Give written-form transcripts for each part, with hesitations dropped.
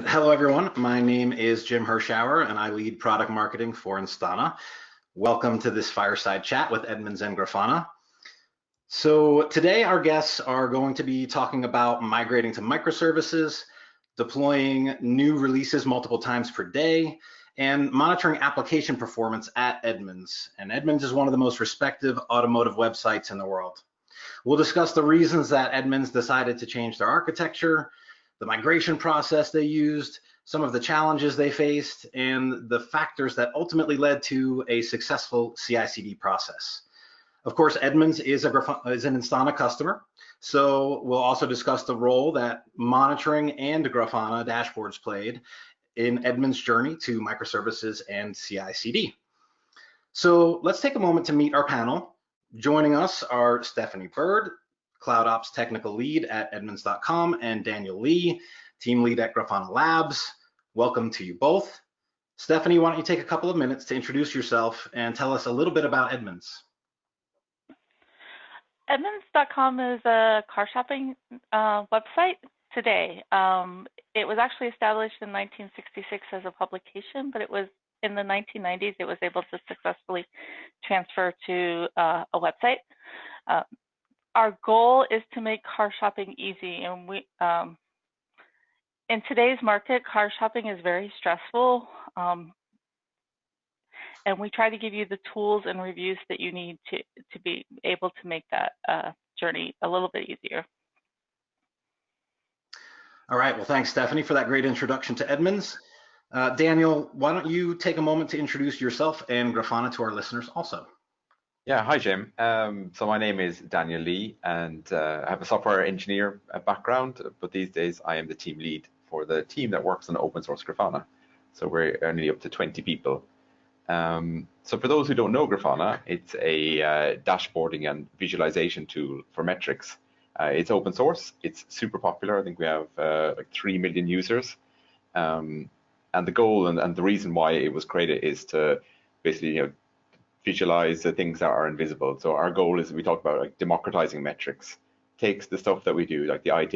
Hello, everyone. My name is Jim Hirschauer, and I lead product marketing for Instana. Welcome to this fireside chat with Edmunds and Grafana. So today, our guests are going to be talking about migrating to microservices, deploying new releases multiple times per day, and monitoring application performance at Edmunds. And Edmunds is one of the most respected automotive websites in the world. We'll discuss the reasons that Edmunds decided to change their architecture, the migration process they used, some of the challenges they faced, and the factors that ultimately led to a successful CI/CD process. Of course, Edmunds is an Instana customer, so we'll also discuss the role that monitoring and Grafana dashboards played in Edmunds' journey to microservices and CI/CD. So let's take a moment to meet our panel. Joining us are Stephanie Bird, CloudOps Technical Lead at Edmunds.com, and Daniel Lee, Team Lead at Grafana Labs. Welcome to you both. Stephanie, why don't you take a couple of minutes to introduce yourself and tell us a little bit about Edmunds? Edmunds.com is a car shopping website today. It was actually established in 1966 as a publication, but it was in the 1990s, it was able to successfully transfer to a website. Our goal is to make car shopping easy, and in today's market, car shopping is very stressful, and we try to give you the tools and reviews that you need to be able to make that journey a little bit easier. All right, well, thanks, Stephanie, for that great introduction to Edmunds. Daniel, why don't you take a moment to introduce yourself and Grafana to our listeners also? Yeah, hi, Jim. So my name is Daniel Lee, and I have a software engineer background, but these days I am the team lead for the team that works on open source Grafana. So we're only up to 20 people. So for those who don't know Grafana, it's a dashboarding and visualization tool for metrics. It's open source. It's super popular. I think we have like 3 million users. And the goal and the reason why it was created is to basically, visualize the things that are invisible. So our goal is, we talk about like democratizing metrics, takes the stuff that we do, like the IT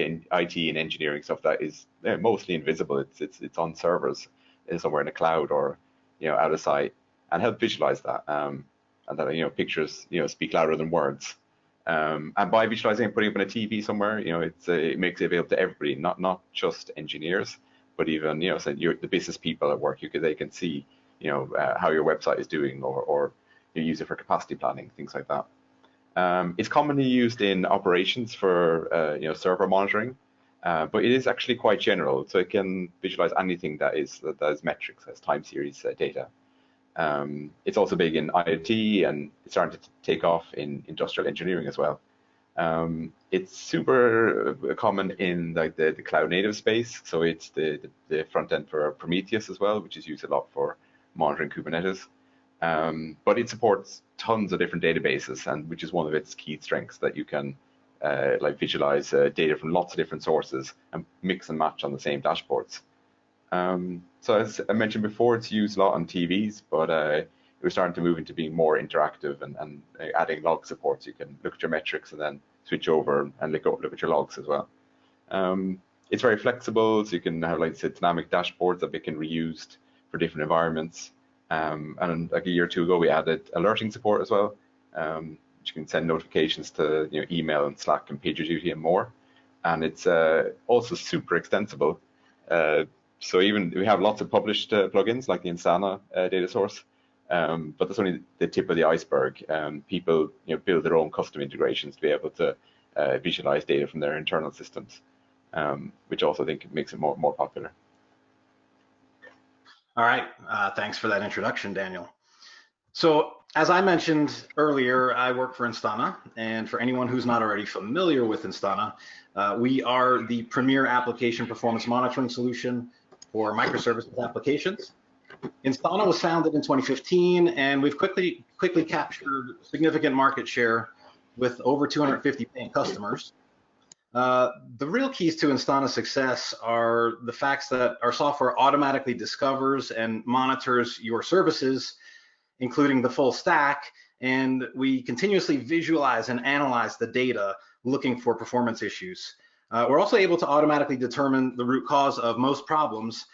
and engineering stuff that is mostly invisible. It's on servers somewhere in the cloud or out of sight, and help visualize that. And that pictures speak louder than words. And by visualizing and putting it up on a TV somewhere, it makes it available to everybody, not just engineers, but even so the business people at work. They can see how your website is doing, or you use it for capacity planning, things like that. It's commonly used in operations for server monitoring, but it is actually quite general. So it can visualize anything that is metrics, as time series data. It's also big in IoT, and it's starting to take off in industrial engineering as well. It's super common in like the cloud native space. So it's the front end for Prometheus as well, which is used a lot for monitoring Kubernetes. But it supports tons of different databases, and which is one of its key strengths, that you can like visualize data from lots of different sources and mix and match on the same dashboards. So as I mentioned before, it's used a lot on TVs, but we're starting to move into being more interactive and adding log support. So you can look at your metrics and then switch over and look at your logs as well. It's very flexible, so you can have, like I said, dynamic dashboards that can be reused for different environments. And like a year or two ago, we added alerting support as well. You can send notifications to email and Slack and PagerDuty and more. And it's also super extensible. So even we have lots of published plugins like the Instana data source, but that's only the tip of the iceberg. People build their own custom integrations to be able to visualize data from their internal systems, which also I think makes it more popular. All right, thanks for that introduction, Daniel. So as I mentioned earlier, I work for Instana, and for anyone who's not already familiar with Instana, we are the premier application performance monitoring solution for microservices applications. Instana was founded in 2015, and we've quickly captured significant market share with over 250 paying customers. The real keys to Instana's success are the facts that our software automatically discovers and monitors your services, including the full stack, and we continuously visualize and analyze the data looking for performance issues. We're also able to automatically determine the root cause of most problems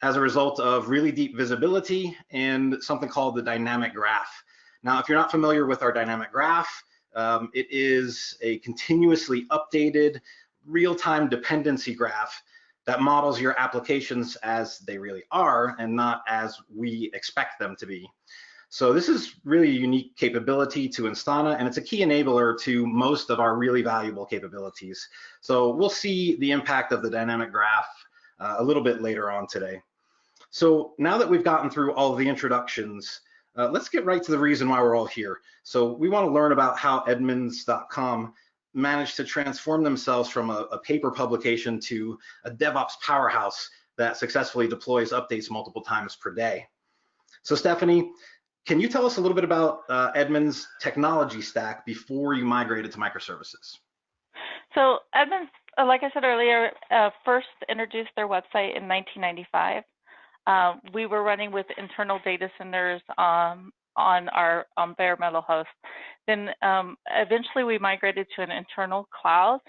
as a result of really deep visibility and something called the dynamic graph. Now, if you're not familiar with our dynamic graph, it is a continuously updated real-time dependency graph that models your applications as they really are and not as we expect them to be. So this is really a unique capability to Instana, and it's a key enabler to most of our really valuable capabilities. So we'll see the impact of the dynamic graph a little bit later on today. So now that we've gotten through all of the introductions, let's get right to the reason why we're all here. So we want to learn about how Edmunds.com managed to transform themselves from a paper publication to a DevOps powerhouse that successfully deploys updates multiple times per day. So Stephanie, can you tell us a little bit about Edmunds' technology stack before you migrated to microservices? So Edmunds, like I said earlier, first introduced their website in 1995. We were running with internal data centers on our bare metal host. Then eventually we migrated to an internal cloud,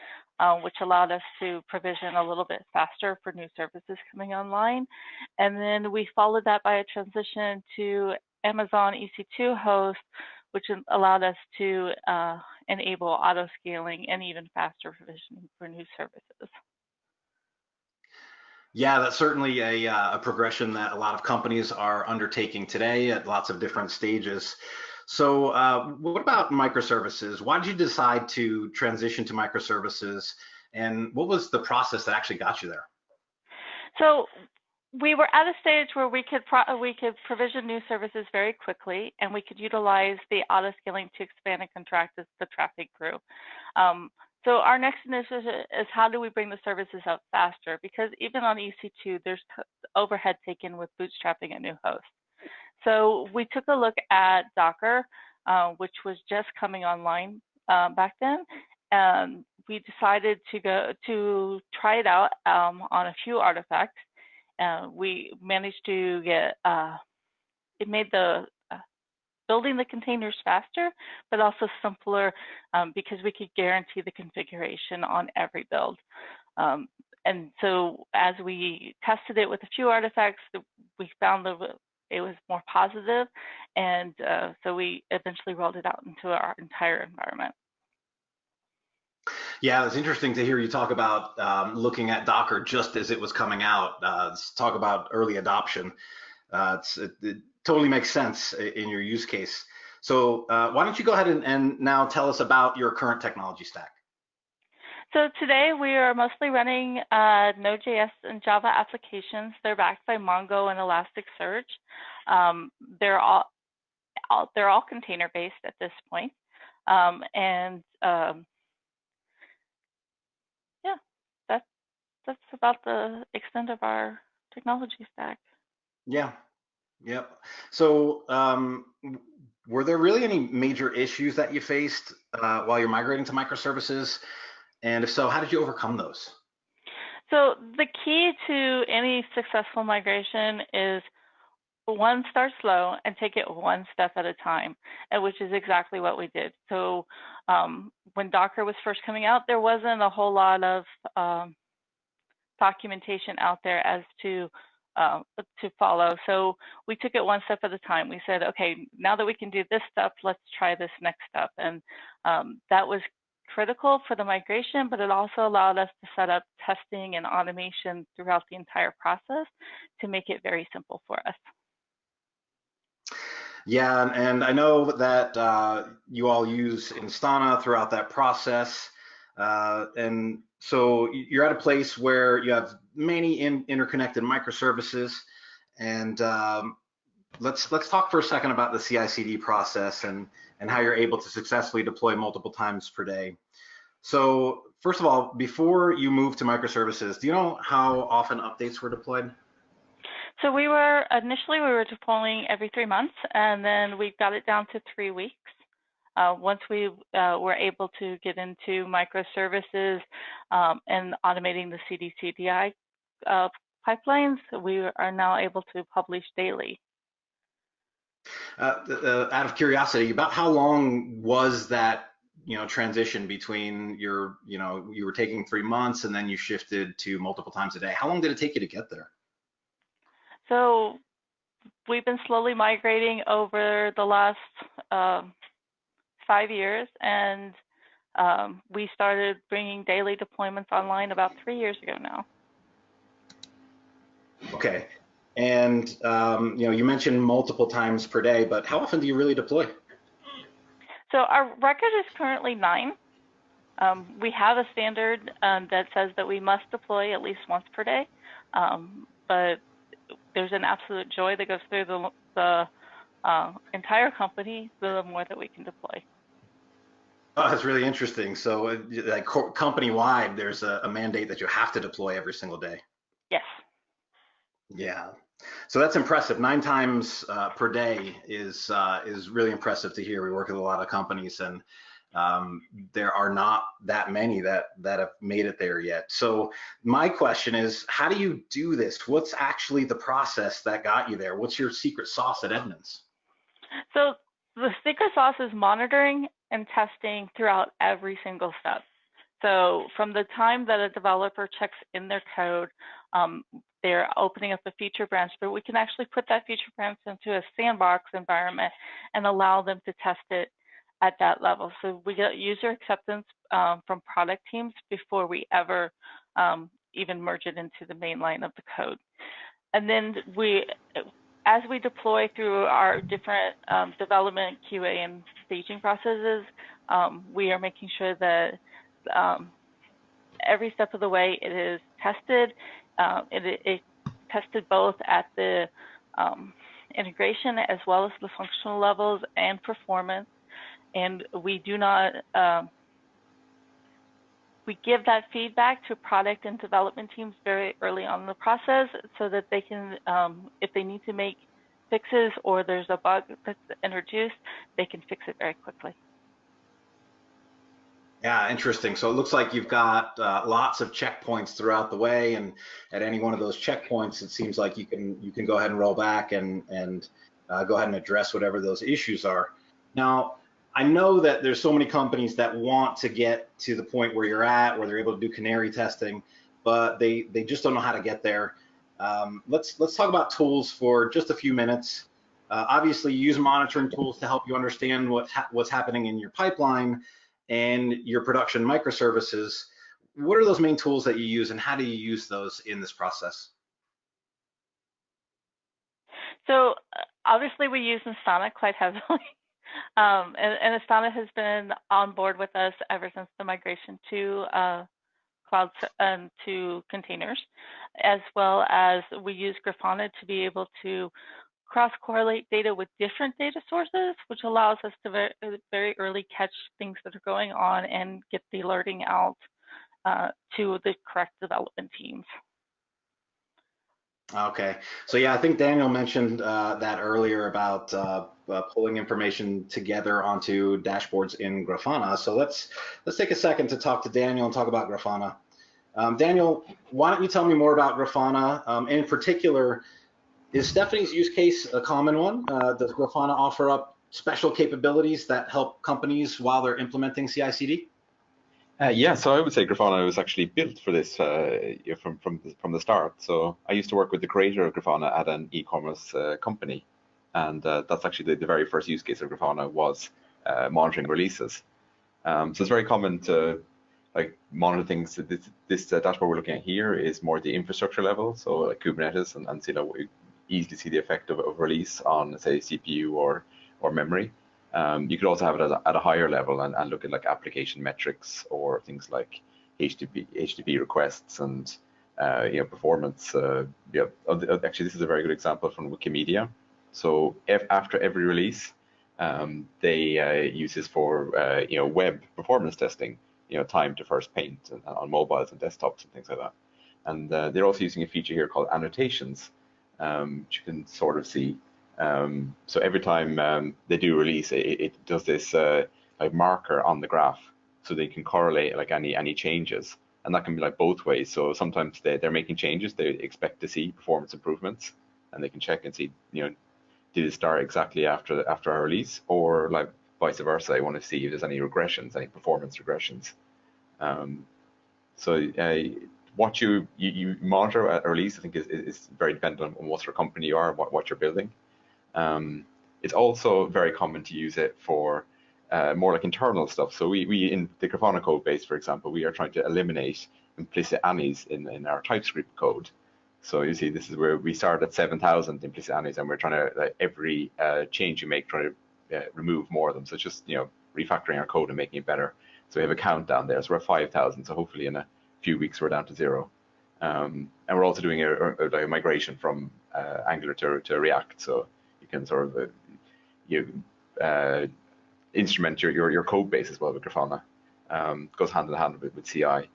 which allowed us to provision a little bit faster for new services coming online. And then we followed that by a transition to Amazon EC2 host, which allowed us to enable auto scaling and even faster provisioning for new services. Yeah, that's certainly a progression that a lot of companies are undertaking today at lots of different stages. So what about microservices? Why did you decide to transition to microservices, and what was the process that actually got you there? So we were at a stage where we could provision new services very quickly, and we could utilize the auto scaling to expand and contract as the traffic grew. So our next initiative is how do we bring the services out faster? Because even on EC2, there's overhead taken with bootstrapping a new host. So we took a look at Docker, which was just coming online back then, and we decided to try it out on a few artifacts. We managed to get it made the building the containers faster, but also simpler because we could guarantee the configuration on every build. And so as we tested it with a few artifacts, we found that it was more positive, and so we eventually rolled it out into our entire environment. Yeah, it's interesting to hear you talk about looking at Docker just as it was coming out. Talk about early adoption. It totally makes sense in your use case. So why don't you go ahead and now tell us about your current technology stack? So today we are mostly running Node.js and Java applications. They're backed by Mongo and Elasticsearch. They're all container-based at this point. Yeah, that's about the extent of our technology stack. Yeah. Yep. So were there really any major issues that you faced while you're migrating to microservices? And if so, how did you overcome those? So the key to any successful migration is one, start slow and take it one step at a time, which is exactly what we did. So when Docker was first coming out, there wasn't a whole lot of documentation out there as to follow. So we took it one step at a time. We said, okay, now that we can do this step, let's try this next step. And that was critical for the migration, but it also allowed us to set up testing and automation throughout the entire process to make it very simple for us. Yeah, and I know that you all use Instana throughout that process. And so you're at a place where you have many interconnected microservices. And let's talk for a second about the CI/CD process and how you're able to successfully deploy multiple times per day. So first of all, before you move to microservices, do you know how often updates were deployed? So initially we were deploying every 3 months, and then we got it down to 3 weeks. Once we were able to get into microservices and automating the CD/CDI pipelines, we are now able to publish daily. Out of curiosity, about how long was that transition between you were taking 3 months and then you shifted to multiple times a day? How long did it take you to get there? So we've been slowly migrating over the last 5 years, and we started bringing daily deployments online about 3 years ago now. Okay. And you mentioned multiple times per day, but how often do you really deploy? So our record is currently 9. We have a standard that says that we must deploy at least once per day, but there's an absolute joy that goes through the entire company the more that we can deploy. Oh, that's really interesting. So like company-wide, there's a mandate that you have to deploy every single day. Yes. Yeah. So that's impressive. 9 times per day is really impressive to hear. We work with a lot of companies, and there are not that many that have made it there yet. So my question is, how do you do this? What's actually the process that got you there? What's your secret sauce at Edmunds? So the secret sauce is monitoring and testing throughout every single step. So from the time that a developer checks in their code, they're opening up a feature branch, but we can actually put that feature branch into a sandbox environment and allow them to test it at that level. So we get user acceptance from product teams before we ever even merge it into the main line of the code. And then as we deploy through our different development, QA, and staging processes, we are making sure that every step of the way it is tested. It tested both at the integration as well as the functional levels and performance. And we do not, we give that feedback to product and development teams very early on in the process so that they can, if they need to make fixes or there's a bug that's introduced, they can fix it very quickly. Yeah, interesting. So it looks like you've got lots of checkpoints throughout the way, and at any one of those checkpoints, it seems like you can go ahead and roll back and go ahead and address whatever those issues are. Now, I know that there's so many companies that want to get to the point where you're at, where they're able to do canary testing, but they just don't know how to get there. Let's talk about tools for just a few minutes. Obviously, you use monitoring tools to help you understand what's happening in your pipeline and your production microservices. What are those main tools that you use, and how do you use those in this process? So obviously we use Instana quite heavily. And Instana has been on board with us ever since the migration to cloud to containers, as well as we use Grafana to be able to cross-correlate data with different data sources, which allows us to very early catch things that are going on and get the alerting out to the correct development teams. Okay, so yeah, I think Daniel mentioned that earlier about pulling information together onto dashboards in Grafana. So let's take a second to talk to Daniel and talk about Grafana. Daniel, why don't you tell me more about Grafana? In particular, is Stephanie's use case a common one? Does Grafana offer up special capabilities that help companies while they're implementing CI/CD? Yeah, so I would say Grafana was actually built for this from the start. So I used to work with the creator of Grafana at an e-commerce company, and that's actually the very first use case of Grafana was monitoring releases. So it's very common to monitor things. This dashboard we're looking at here is more at the infrastructure level, so like Kubernetes, and we easily see the effect of release on, say, CPU or memory. You could also have it at a higher level and look at like application metrics or things like HTTP requests and performance. Actually, this is a very good example from Wikimedia. So after every release, they use this for web performance testing. Time to first paint on mobiles and desktops and things like that. And they're also using a feature here called annotations, which you can sort of see. So every time they do release, it does this like marker on the graph, so they can correlate like any changes, and that can be like both ways. So sometimes they're making changes, they expect to see performance improvements, and they can check and see, did it start exactly after our release, or like vice versa. I want to see if there's any regressions, any performance regressions. So what you monitor at release, I think, is very dependent on what sort of company you are, what you're building. It's also very common to use it for more like internal stuff. So we in the Grafana code base, for example, we are trying to eliminate implicit ANIs in our TypeScript code. So you see, this is where we start at 7,000 implicit ANIs, and we're trying to, every change you make, try to remove more of them. So it's just, refactoring our code and making it better. So we have a countdown there. So we're at 5,000. So hopefully in a few weeks we're down to 0. And we're also doing a migration from Angular to React. So you can sort of instrument your code base as well with Grafana. Goes hand in hand with CI.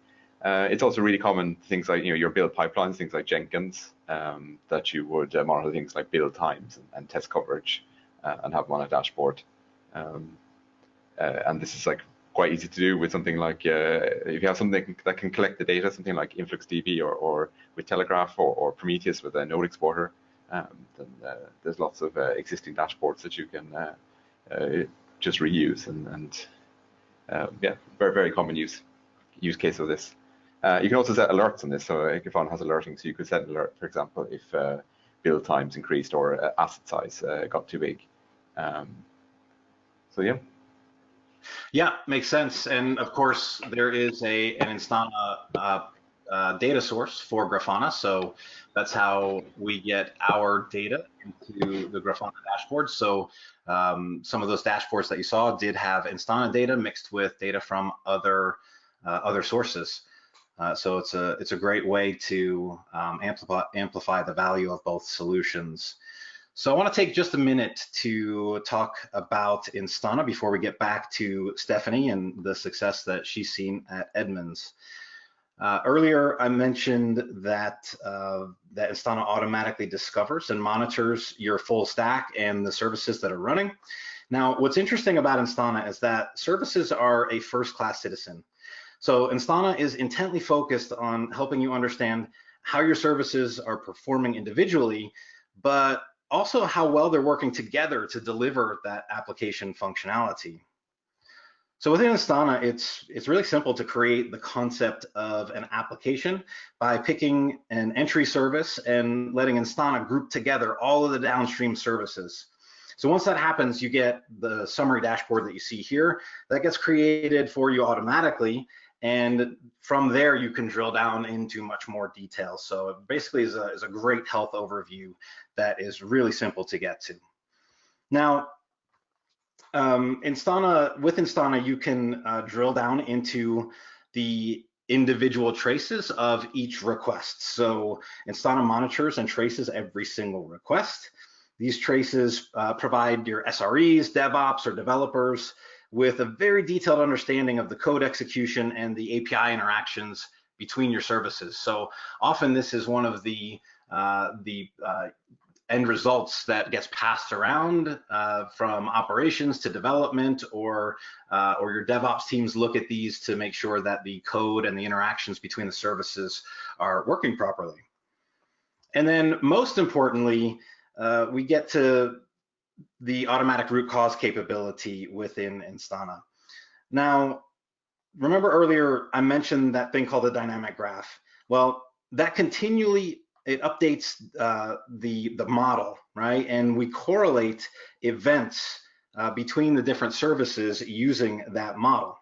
It's also really common things like your build pipelines, things like Jenkins, that you would monitor things like build times and test coverage, and have them on a dashboard. And this is like quite easy to do with something like if you have something that can collect the data, something like InfluxDB or with Telegraph or Prometheus with a node exporter, then there's lots of existing dashboards that you can just reuse, and yeah, very, very common use case of this. You can also set alerts on this. So Grafana has alerting, so you could set an alert, for example, if build times increased or asset size got too big. So yeah. Yeah, makes sense. And of course, there is an Instana data source for Grafana. So that's how we get our data into the Grafana dashboard. So some of those dashboards that you saw did have Instana data mixed with data from other sources. So it's a great way to amplify the value of both solutions. So I want to take just a minute to talk about Instana before we get back to Stephanie and the success that she's seen at Edmunds. Earlier, I mentioned that that Instana automatically discovers and monitors your full stack and the services that are running. Now, what's interesting about Instana is that services are a first-class citizen. So Instana is intently focused on helping you understand how your services are performing individually, but also how well they're working together to deliver that application functionality. So within Instana, it's really simple to create the concept of an application by picking an entry service and letting Instana group together all of the downstream services. So once that happens, you get the summary dashboard that you see here that gets created for you automatically. And from there, you can drill down into much more detail. So it basically is a great health overview that is really simple to get to. Now, with Instana, you can drill down into the individual traces of each request. So Instana monitors and traces every single request. These traces provide your SREs, DevOps, or developers with a very detailed understanding of the code execution and the API interactions between your services. So often this is one of the end results that gets passed around from operations to development, or your DevOps teams look at these to make sure that the code and the interactions between the services are working properly. And then most importantly, we get to the automatic root cause capability within Instana. Now, remember earlier I mentioned that thing called the dynamic graph. Well, that continually it updates the model, right? And we correlate events between the different services using that model,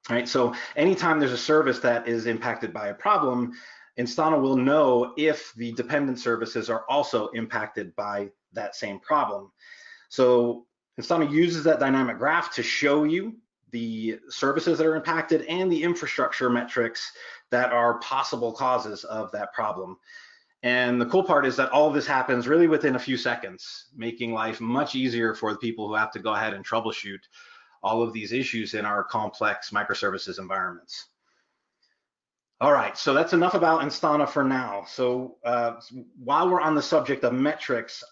right? So anytime there's a service that is impacted by a problem, Instana will know if the dependent services are also impacted by that same problem. So Instana uses that dynamic graph to show you the services that are impacted and the infrastructure metrics that are possible causes of that problem. And the cool part is that all of this happens really within a few seconds, making life much easier for the people who have to go ahead and troubleshoot all of these issues in our complex microservices environments. All right, so that's enough about Instana for now. So while we're on the subject of metrics,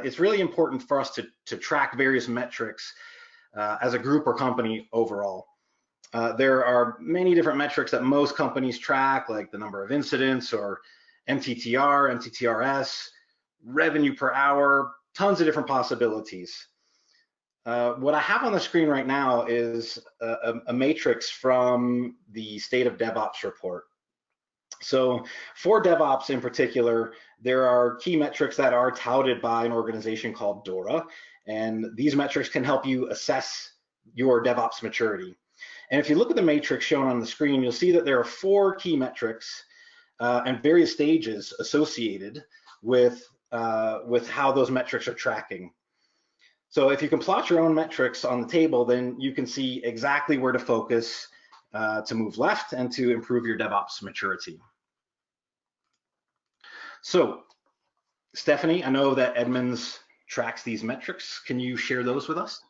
it's really important for us to track various metrics as a group or company overall. There are many different metrics that most companies track, like the number of incidents or MTTR, MTTRS, revenue per hour, tons of different possibilities. What I have on the screen right now is a matrix from the State of DevOps report. So for DevOps in particular, there are key metrics that are touted by an organization called DORA, and these metrics can help you assess your DevOps maturity. And if you look at the matrix shown on the screen, you'll see that there are 4 key metrics and various stages associated with how those metrics are tracking. So if you can plot your own metrics on the table, then you can see exactly where to focus to move left and to improve your DevOps maturity. So Stephanie, I know that Edmunds tracks these metrics. Can you share those with us?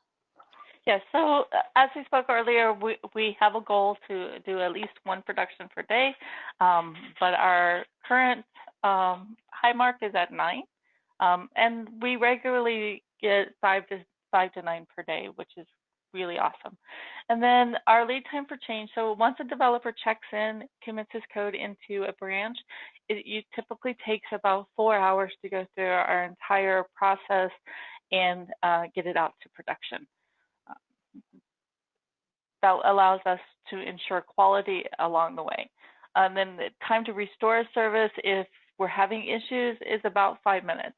Yes, so as we spoke earlier, we have a goal to do at least 1 production per day, but our current high mark is at 9, and we regularly get 5 to 9 per day, which is really awesome. And then our lead time for change, so once a developer checks in, commits his code into a branch, it typically takes about 4 hours to go through our entire process and get it out to production. That allows us to ensure quality along the way. And then the time to restore a service, if we're having issues, is about 5 minutes.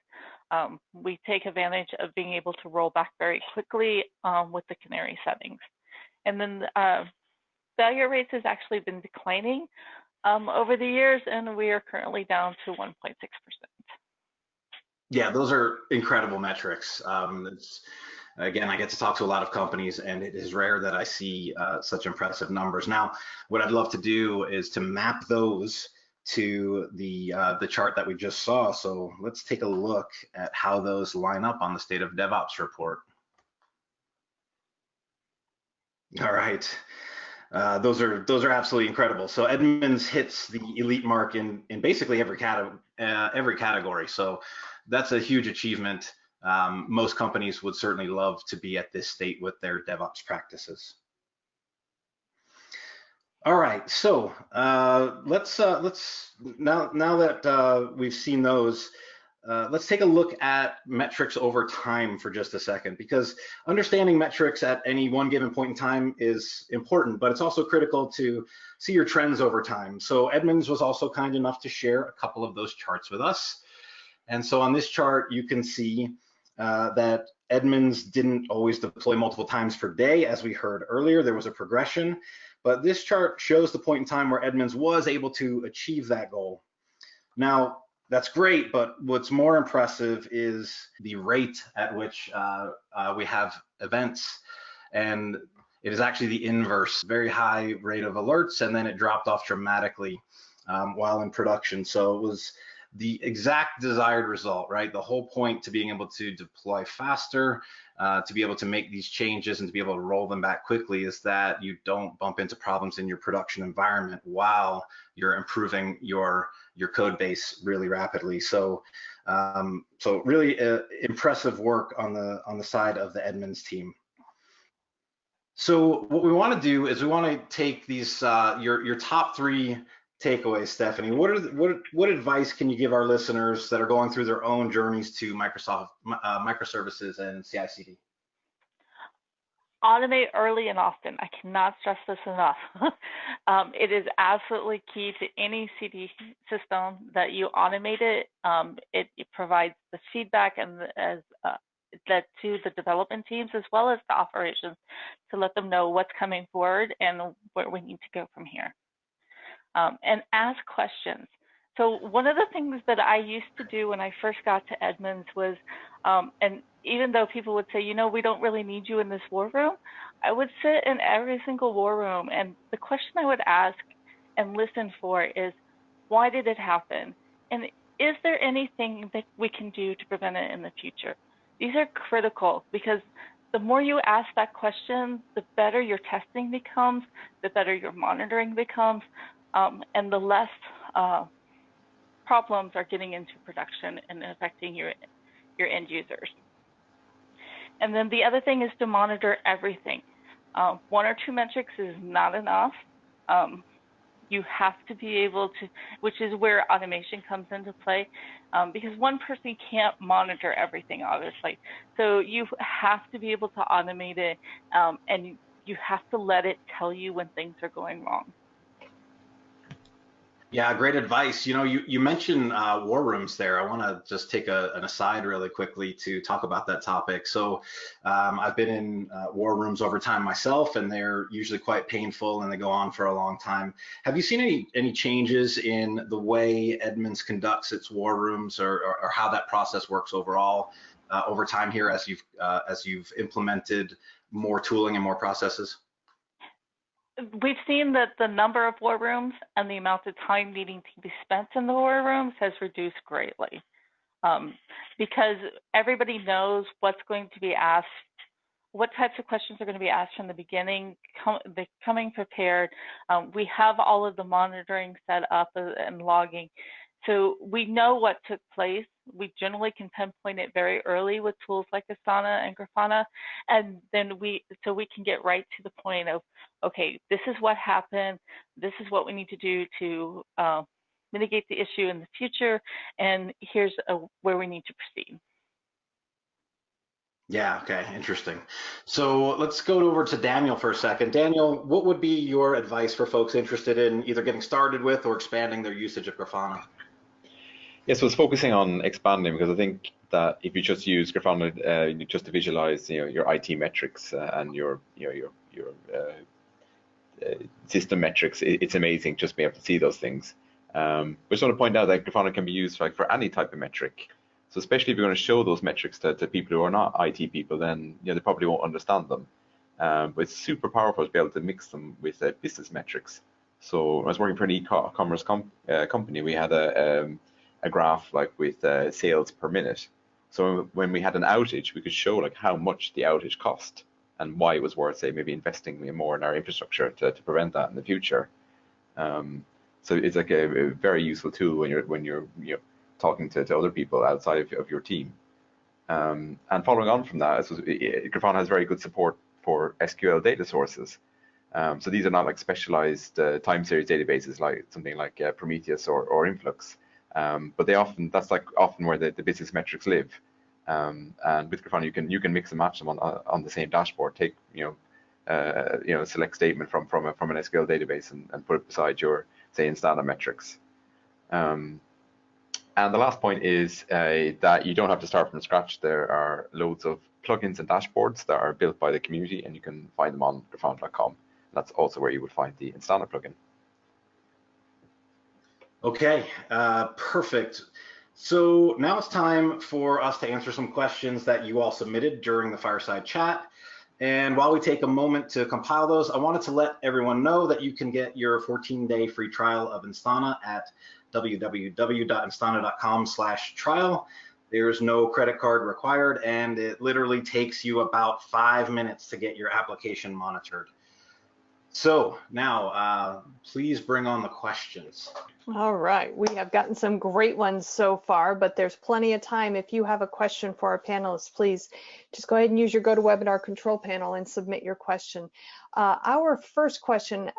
We take advantage of being able to roll back very quickly with the canary settings. And then failure rates has actually been declining over the years, and we are currently down to 1.6%. Yeah, those are incredible metrics. Again, I get to talk to a lot of companies, and it is rare that I see such impressive numbers. Now, what I'd love to do is to map those to the chart that we just saw. So let's take a look at how those line up on the State of DevOps report. All right, those are absolutely incredible. So Edmunds hits the elite mark in basically every category. So that's a huge achievement. Most companies would certainly love to be at this state with their DevOps practices. All right, so let's now that we've seen those, let's take a look at metrics over time for just a second, because understanding metrics at any one given point in time is important, but it's also critical to see your trends over time. So Edmunds was also kind enough to share a couple of those charts with us. And so on this chart, you can see that Edmunds didn't always deploy multiple times per day. As we heard earlier, there was a progression, but this chart shows the point in time where Edmunds was able to achieve that goal. Now, that's great, but what's more impressive is the rate at which we have events. And it is actually the inverse, very high rate of alerts, and then it dropped off dramatically while in production. So it was the exact desired result, right? The whole point to being able to deploy faster, to be able to make these changes and to be able to roll them back quickly is that you don't bump into problems in your production environment while you're improving your code base really rapidly. So, so really impressive work on the side of the Edmunds team. So what we want to do is we want to take these your top 3 takeaways, Stephanie. What advice can you give our listeners that are going through their own journeys to Microsoft microservices and CI/CD? Automate early and often. I cannot stress this enough. It is absolutely key to any CD system that you automate it. It provides the feedback and that to the development teams as well as the operations to let them know what's coming forward and where we need to go from here. And ask questions. So one of the things that I used to do when I first got to Edmunds was, and even though people would say, you know, we don't really need you in this war room, I would sit in every single war room, and the question I would ask and listen for is, why did it happen? And is there anything that we can do to prevent it in the future? These are critical because the more you ask that question, the better your testing becomes, the better your monitoring becomes, and the less problems are getting into production and affecting your end users. And then the other thing is to monitor everything. 1 or 2 metrics is not enough. you have to be able to, which is where automation comes into play, because one person can't monitor everything, obviously. So you have to be able to automate it, and you have to let it tell you when things are going wrong. Yeah, great advice. You mentioned war rooms there. I want to just take an aside really quickly to talk about that topic. So I've been in war rooms over time myself, and they're usually quite painful and they go on for a long time. Have you seen any changes in the way Edmunds conducts its war rooms, or how that process works overall over time here as you've implemented more tooling and more processes? We've seen that the number of war rooms and the amount of time needing to be spent in the war rooms has reduced greatly, because everybody knows what's going to be asked, what types of questions are going to be asked from the beginning. They're coming prepared. We have all of the monitoring set up and logging. So we know what took place. We generally can pinpoint it very early with tools like Asana and Grafana, and then we can get right to the point of, okay, this is what happened. This is what we need to do to mitigate the issue in the future, and here's where we need to proceed. Yeah, okay, interesting. So let's go over to Daniel for a second. Daniel, what would be your advice for folks interested in either getting started with or expanding their usage of Grafana? Yes, so it's focusing on expanding, because I think that if you just use Grafana just to visualize, your IT metrics and your system metrics, it's amazing just being able to see those things. But I just want to point out that Grafana can be used for any type of metric. So especially if you're going to show those metrics to people who are not IT people, then they probably won't understand them. But it's super powerful to be able to mix them with business metrics. So I was working for an e-commerce company. We had a graph with sales per minute. So when we had an outage, we could show how much the outage cost and why it was worth, say, maybe investing more in our infrastructure to prevent that in the future. So it's a very useful tool when you're talking to other people outside of your team. And following on from that, Grafana has very good support for SQL data sources. So these are not specialized time series databases like something like Prometheus or Influx. But that's often where the business metrics live. And with Grafana, you can mix and match them on the same dashboard. Take a select statement from an SQL database and put it beside your, say, Instana metrics. And the last point is that you don't have to start from scratch. There are loads of plugins and dashboards that are built by the community, and you can find them on grafana.com. That's also where you would find the Instana plugin. Okay, perfect. So now it's time for us to answer some questions that you all submitted during the fireside chat. And while we take a moment to compile those, I wanted to let everyone know that you can get your 14-day free trial of Instana at www.instana.com/trial. There's no credit card required, and it literally takes you about 5 minutes to get your application monitored. So now, please bring on the questions. All right, we have gotten some great ones so far, but there's plenty of time. If you have a question for our panelists, please just go ahead and use your GoToWebinar control panel and submit your question. Our first question,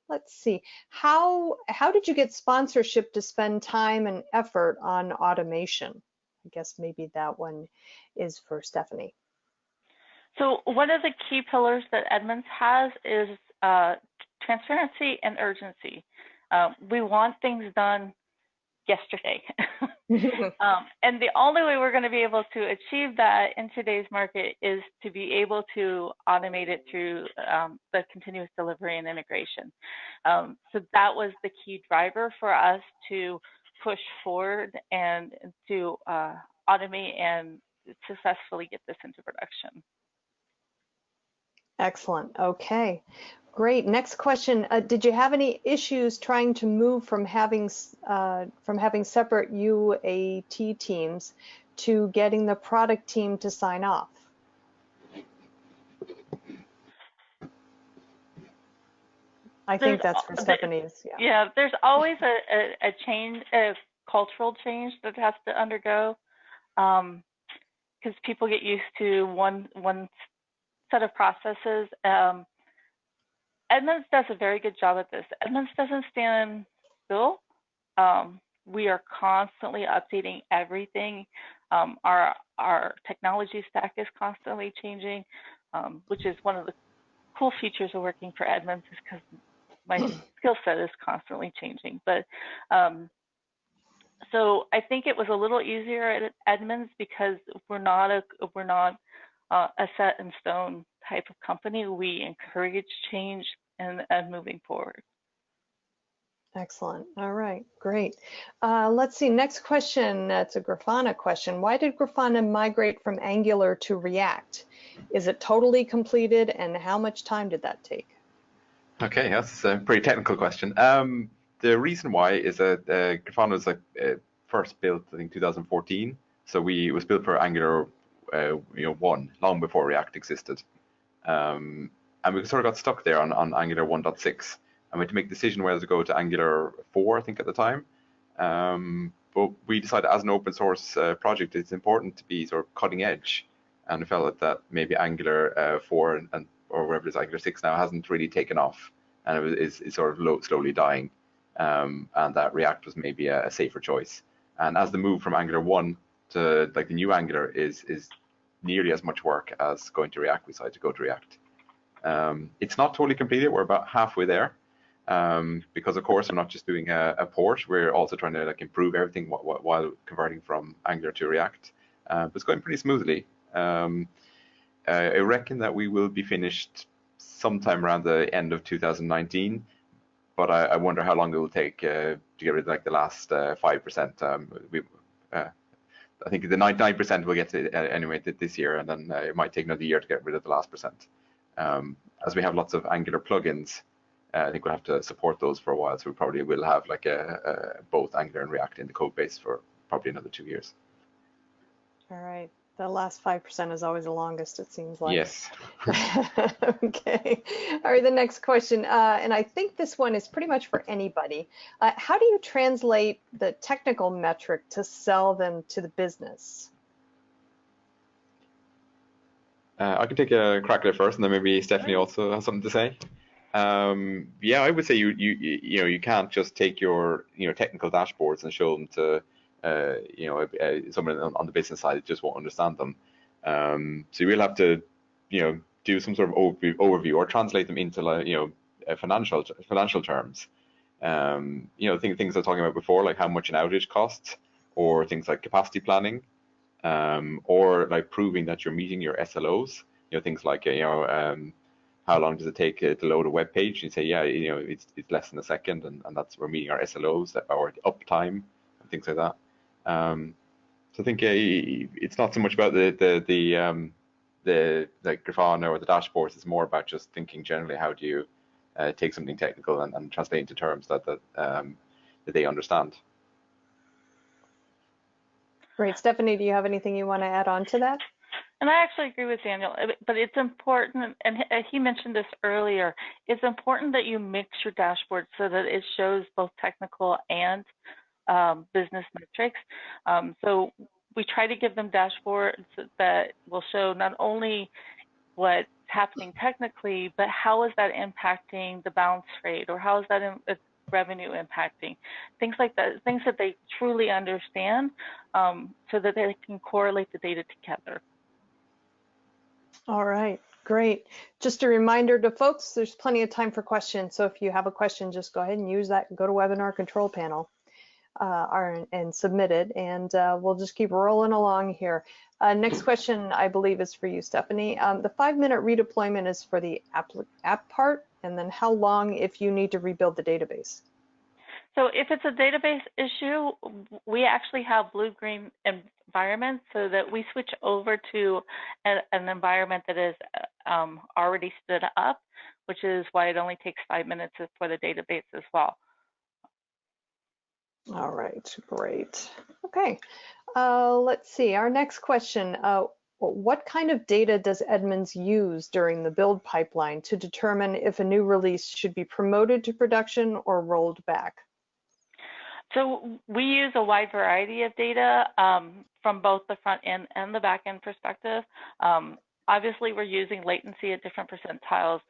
let's see, how did you get sponsorship to spend time and effort on automation? I guess maybe that one is for Stephanie. So one of the key pillars that Edmunds has is transparency and urgency. We want things done yesterday. And the only way we're going to be able to achieve that in today's market is to be able to automate it through the continuous delivery and integration. So that was the key driver for us to push forward and to automate and successfully get this into production. Excellent. Okay, great. Next question. Did you have any issues trying to move from having separate UAT teams to getting the product team to sign off? I think that's for Stephanie's. Yeah, there's always a change, a cultural change that has to undergo, because people get used to one set of processes. Edmunds does a very good job at this. Edmunds doesn't stand still. We are constantly updating everything. Our technology stack is constantly changing, which is one of the cool features of working for Edmunds, is because my skill set is constantly changing. But so I think it was a little easier at Edmunds because we're not a set in stone type of company. We encourage change and moving forward. Excellent. All right, great. Let's see, next question. That's a Grafana question. Why did Grafana migrate from Angular to React? Is it totally completed, and how much time did that take? Okay, that's a pretty technical question. The reason why is that Grafana was first built, I think, 2014. So it was built for Angular 1, long before React existed. And we sort of got stuck there on Angular 1.6. And we had to make a decision whether to go to Angular 4, I think, at the time. But we decided as an open source project, it's important to be sort of cutting edge. And we felt that maybe Angular 4 or whatever it is, Angular 6 now, hasn't really taken off. And it's sort of slowly dying. And that React was maybe a safer choice. And as the move from Angular 1 to the new Angular is nearly as much work as going to React, we decided to go to React. It's not totally completed. We're about halfway there. Because of course we're not just doing a port, we're also trying to improve everything while converting from Angular to React. But it's going pretty smoothly. I reckon that we will be finished sometime around the end of 2019, but I wonder how long it will take to get rid of the last 5%. I think the 99% we'll get to anyway this year, and then it might take another year to get rid of the last percent. As we have lots of Angular plugins, I think we'll have to support those for a while, so we probably will have both Angular and React in the code base for probably another 2 years. All right, the last 5% is always the longest, it seems like. Yes. Okay. All right, the next question, and I think this one is pretty much for anybody. How do you translate the technical metric to sell them to the business? I can take a crack at it first, and then maybe Stephanie also has something to say. Yeah, I would say you can't just take your technical dashboards and show them to someone on the business side that just won't understand them. So you will have to do some sort of overview or translate them into financial terms. Things I was talking about before, like how much an outage costs, or things like capacity planning, or like proving that you're meeting your SLOs. Things like how long does it take to load a web page? You say, yeah, it's less than a second, and that's we're meeting our SLOs or uptime and things like that. So I think it's not so much about the Grafana or the dashboards. It's more about just thinking generally, how do you take something technical and translate into terms that they understand. Great. Stephanie, do you have anything you want to add on to that? And I actually agree with Daniel, but it's important, and he mentioned this earlier, it's important that you mix your dashboard so that it shows both technical and business metrics. So we try to give them dashboards that will show not only what's happening technically, but how is that impacting the bounce rate, or how is that revenue impacting, things like that, things that they truly understand, so that they can correlate the data together. All right, great. Just a reminder to folks, there's plenty of time for questions. So if you have a question, just go ahead and use that, go to Webinar Control Panel and submit it, and we'll just keep rolling along here. Next question, I believe, is for you, Stephanie. The 5-minute redeployment is for the app part, and then how long if you need to rebuild the database? So if it's a database issue, we actually have blue-green environments so that we switch over to an environment that is already stood up, which is why it only takes 5 minutes for the database as well. All right, great. Okay, let's see. Our next question. What kind of data does Edmunds use during the build pipeline to determine if a new release should be promoted to production or rolled back? So we use a wide variety of data from both the front end and the back end perspective. Obviously, we're using latency at different percentiles.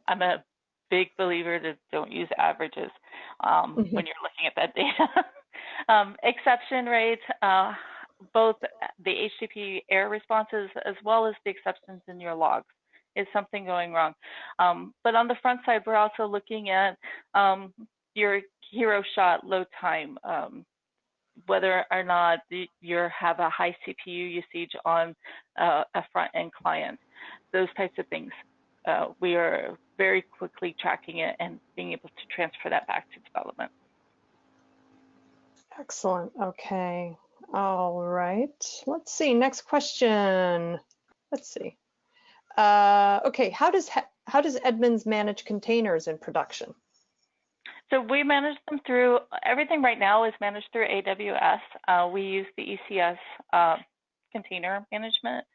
I'm a big believer that don't use averages when you're looking at that data. Exception rate, both the HTTP error responses as well as the exceptions in your logs. Is something going wrong? But on the front side, we're also looking at your hero shot load time, whether or not you have a high CPU usage on a front-end client, those types of things. We are very quickly tracking it and being able to transfer that back to development. Excellent. Okay. All right. Let's see. Next question. Let's see. Okay. How does Edmunds manage containers in production? So we manage them through, everything right now is managed through AWS. We use the ECS container management.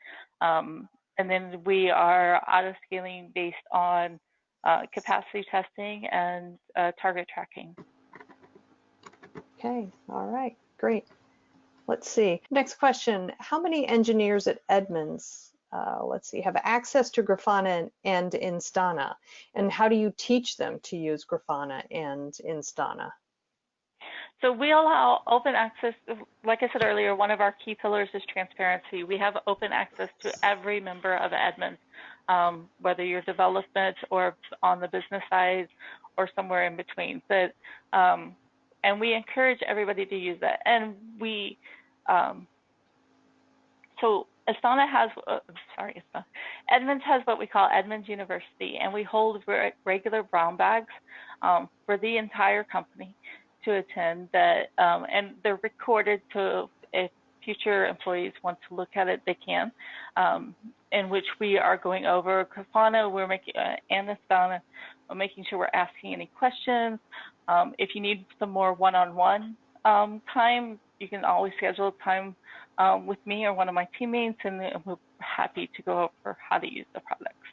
And then we are auto-scaling based on capacity testing and target tracking. Okay, all right, great. Let's see. Next question. How many engineers at Edmunds, let's see, have access to Grafana and Instana? And how do you teach them to use Grafana and Instana? So we allow open access. Like I said earlier, one of our key pillars is transparency. We have open access to every member of Edmunds, whether you're development or on the business side or somewhere in between. But and we encourage everybody to use that. And we, so Astana has, Edmunds has what we call Edmunds University, and we hold regular brown bags for the entire company to attend that, and they're recorded, so if future employees want to look at it, they can, in which we are going over Grafana, we're making, and Astana, making sure we're asking any questions. If you need some more one-on-one time, you can always schedule time with me or one of my teammates, and we're happy to go over how to use the products.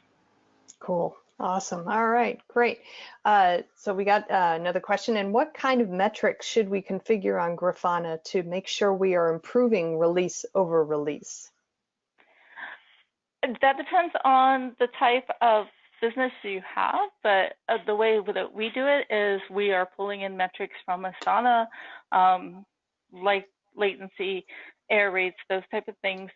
Cool. Awesome. All right, great. So we got another question. And what kind of metrics should we configure on Grafana to make sure we are improving release over release? That depends on the type of business you have, but the way that we do it is we are pulling in metrics from Astana, like latency, error rates, those type of things.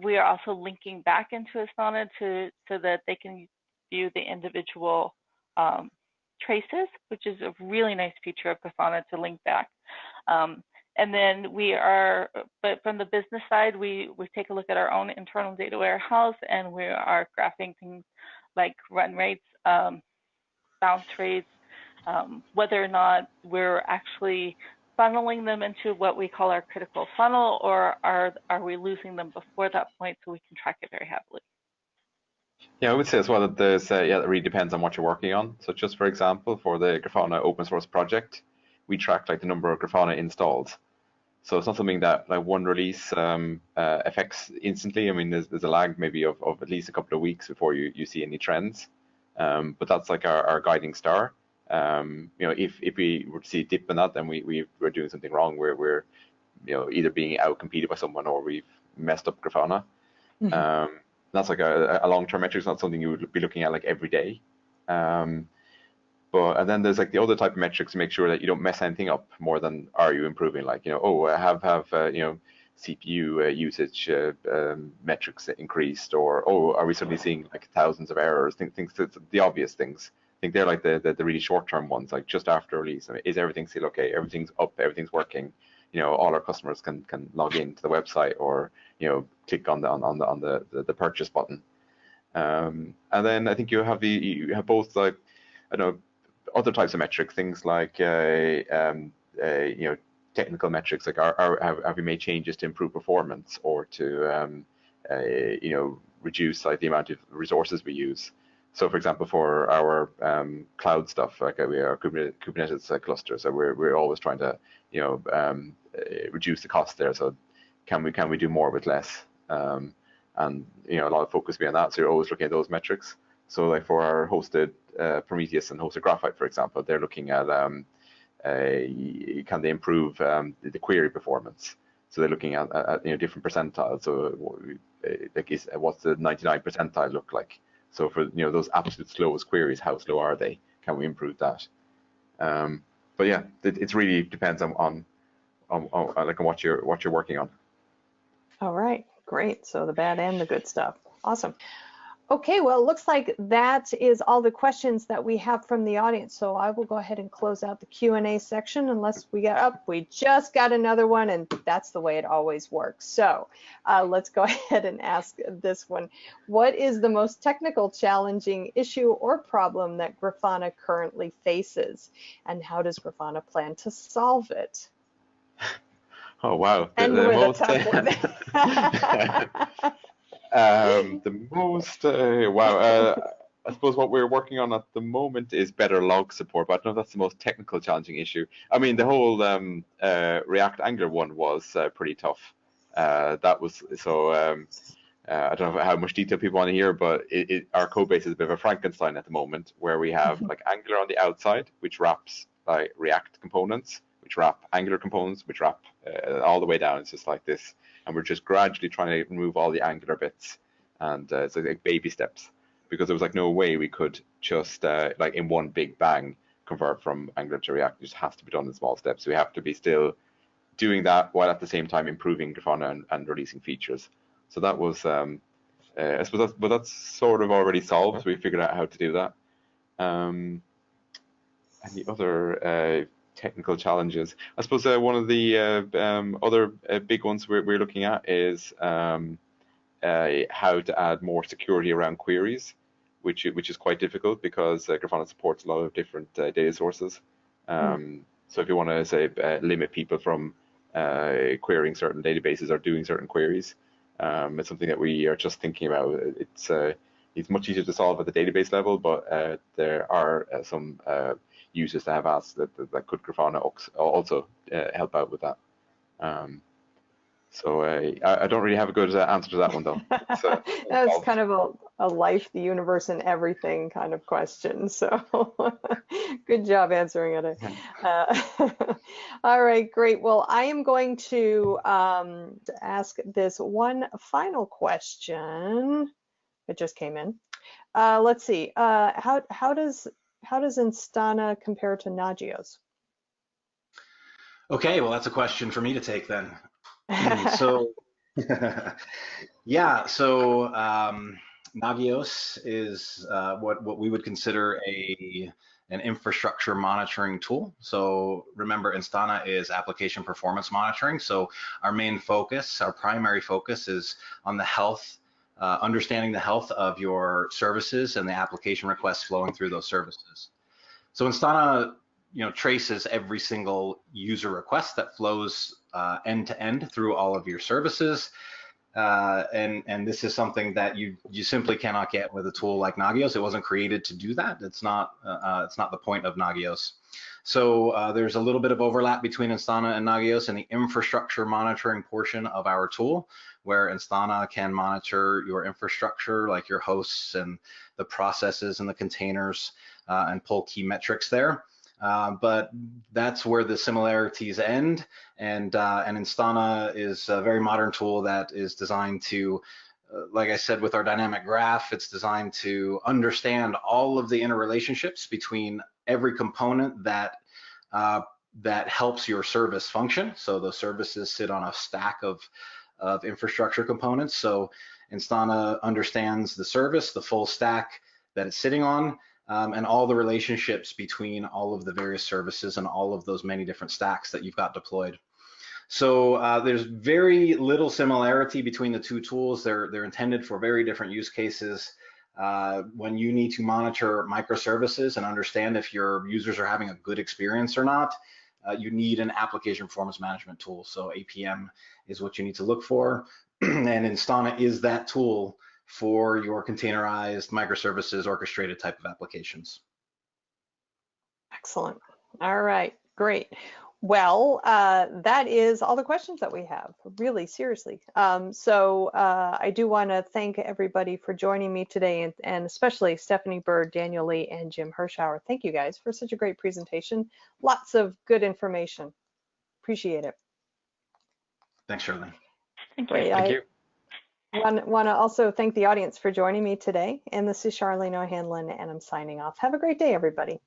We are also linking back into Astana so that they can view the individual traces, which is a really nice feature of Grafana to link back. And then we are, but from the business side, we take a look at our own internal data warehouse, and we are graphing things like run rates, bounce rates, whether or not we're actually funneling them into what we call our critical funnel, or are we losing them before that point, so we can track it very heavily. Yeah, I would say as well that there's, yeah, it really depends on what you're working on. So just for example, for the Grafana open source project, we track like the number of Grafana installs. So it's not something that like one release affects instantly. I mean, there's a lag maybe of at least a couple of weeks before you see any trends. But that's like our guiding star. You know, if we were to see a dip in that, then we're doing something wrong. We're you know, either being outcompeted by someone or we've messed up Grafana. Mm-hmm. That's like a long-term metric. It's not something you would be looking at like every day. But and then there's like the other type of metrics to make sure that you don't mess anything up more than are you improving. Like, you know, oh, I have you know, CPU usage metrics increased, or oh, are we suddenly seeing like thousands of errors? Things the obvious things. I think they're like the really short-term ones, like just after release. I mean, is everything still okay? Everything's up. Everything's working. You know, all our customers can log into the website, or you know, click on the purchase button. And then I think you have both, like, I don't know, other types of metrics, things like you know, technical metrics, like have we made changes to improve performance, or to you know, reduce like the amount of resources we use. So for example, for our cloud stuff, like we are Kubernetes cluster, so we're always trying to, you know, reduce the cost there. So can we do more with less? And you know, a lot of focus be on that. So you're always looking at those metrics. So like for our hosted Prometheus and hosted Graphite, for example, they're looking at can they improve the query performance. So they're looking at you know, different percentiles. So like, what's the 99th percentile look like? So for those absolute slowest queries, how slow are they? Can we improve that? But yeah, it really depends on what you're working on. All right, great. So the bad and the good stuff. Awesome. Okay, well, it looks like that is all the questions that we have from the audience. So I will go ahead and close out the Q&A section unless we we just got another one, and that's the way it always works. So let's go ahead and ask this one. What is the most technical challenging issue or problem that Grafana currently faces? And how does Grafana plan to solve it? Oh, wow. And The with most, a tough one. the most, wow. I suppose what we're working on at the moment is better log support, but I don't know if that's the most technical challenging issue. I mean, the whole React Angular one was pretty tough. That was so. I don't know how much detail people want to hear, but our code base is a bit of a Frankenstein at the moment, where we have like Angular on the outside, which wraps like React components, which wrap Angular components, which wrap all the way down. It's just like this, and we're just gradually trying to remove all the Angular bits, and it's like baby steps, because there was like no way we could just like in one big bang convert from Angular to React. It just has to be done in small steps. So we have to be still doing that while at the same time improving Grafana and releasing features. So that was, I suppose that's sort of already solved. So we figured out how to do that. And the other technical challenges, I suppose one of the other big ones we're looking at is how to add more security around queries, which is quite difficult because Grafana supports a lot of different data sources. So if you want to say limit people from querying certain databases or doing certain queries, it's something that we are just thinking about. It's much easier to solve at the database level, but there are some users that have asked that could Grafana also help out with that. So I don't really have a good answer to that one, though. That was kind of a life, the universe, and everything kind of question. So good job answering it. All right, great. Well, I am going to ask this one final question. It just came in. Let's see. How does Instana compare to Nagios? Okay, well, that's a question for me to take then. So, yeah, so Nagios is what we would consider an infrastructure monitoring tool. So remember, Instana is application performance monitoring. So our main focus, our primary focus, is on the health, understanding the health of your services and the application requests flowing through those services. So Instana traces every single user request that flows end to end through all of your services, and this is something that you simply cannot get with a tool like Nagios. It wasn't created to do that. It's not the point of Nagios. So there's a little bit of overlap between Instana and Nagios in the infrastructure monitoring portion of our tool, where Instana can monitor your infrastructure, like your hosts and the processes and the containers, and pull key metrics there. But that's where the similarities end, and Instana is a very modern tool that is designed to, like I said, with our dynamic graph, it's designed to understand all of the interrelationships between every component that helps your service function. So those services sit on a stack of infrastructure components. So Instana understands the service, the full stack that it's sitting on, and all the relationships between all of the various services and all of those many different stacks that you've got deployed. So there's very little similarity between the two tools. They're intended for very different use cases. When you need to monitor microservices and understand if your users are having a good experience or not, you need an application performance management tool. So APM is what you need to look for, and Instana is that tool for your containerized microservices orchestrated type of applications. Excellent. All right, great. Well, that is all the questions that we have, really, seriously. So I do want to thank everybody for joining me today, and especially Stephanie Bird, Daniel Lee, and Jim Hirschauer. Thank you guys for such a great presentation. Lots of good information. Appreciate it. Thanks, Shirley. Thank you. Great. Thank you. Want to also thank the audience for joining me today. And this is Charlene O'Hanlon, and I'm signing off. Have a great day, everybody.